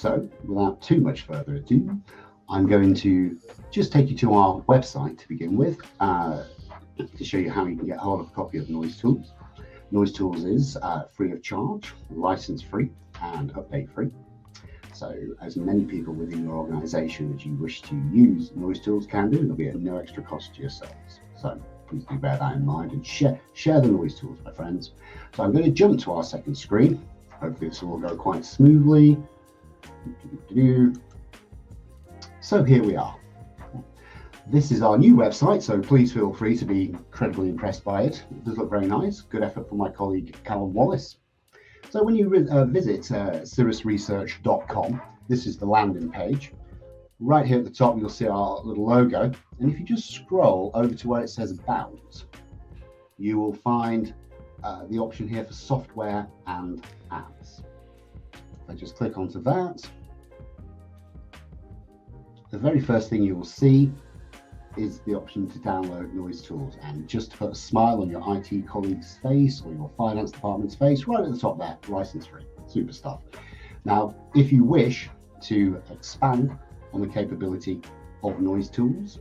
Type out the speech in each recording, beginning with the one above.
So without too much further ado, I'm going to just take you to our website to begin with, to show you how you can get hold of a copy of NoiseTools. NoiseTools is free of charge, license free, and update free. So as many people within your organization as you wish to use NoiseTools can do, it'll be at no extra cost to yourselves. So please do bear that in mind and share the NoiseTools, my friends. So I'm going to jump to our second screen. Hopefully this will go quite smoothly. So here we are. This is our new website, so please feel free to be incredibly impressed by it. It does look very nice. Good effort from my colleague, Callum Wallace. So when you visit cirrusresearch.com, this is the landing page. Right here at the top, you'll see our little logo. And if you just scroll over to where it says About, you will find the option here for software and apps. If I just click onto that, the very first thing you will see is the option to download NoiseTools, and just to put a smile on your IT colleague's face or your finance department's face, right at the top there, license free, super stuff. Now, if you wish to expand on the capability of NoiseTools,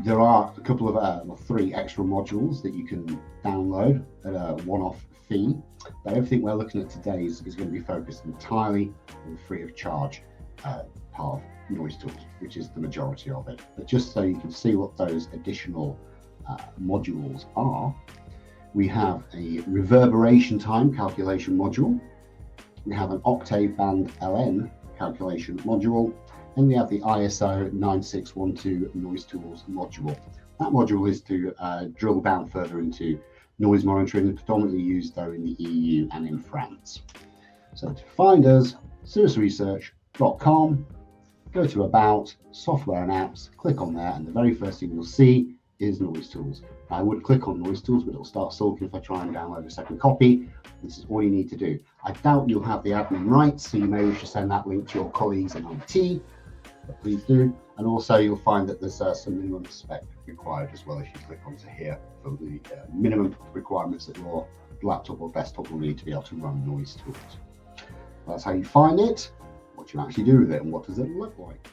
there are a couple of 3 extra modules that you can download at a one-off fee, but everything we're looking at today is going to be focused entirely on the free of charge part of NoiseTools, which is the majority of it. But just so you can see what those additional modules are, we have a reverberation time calculation module, we have an octave band LN calculation module, and we have the ISO 9612 NoiseTools module. That module is to drill down further into noise monitoring, predominantly used though in the EU and in France. So to find us, cirrusresearch.com, go to About, Software and Apps, click on there, and the very first thing you'll see is NoiseTools. I would click on NoiseTools, but it'll start sulking if I try and download a second copy. This is all you need to do. I doubt you'll have the admin rights, so you may wish to send that link to your colleagues in IT, but please do. And also you'll find that there's some minimum spec required as well if you click onto here for the minimum requirements that your laptop or desktop will need to be able to run NoiseTools. That's how you find it, what you actually do with it, and what does it look like.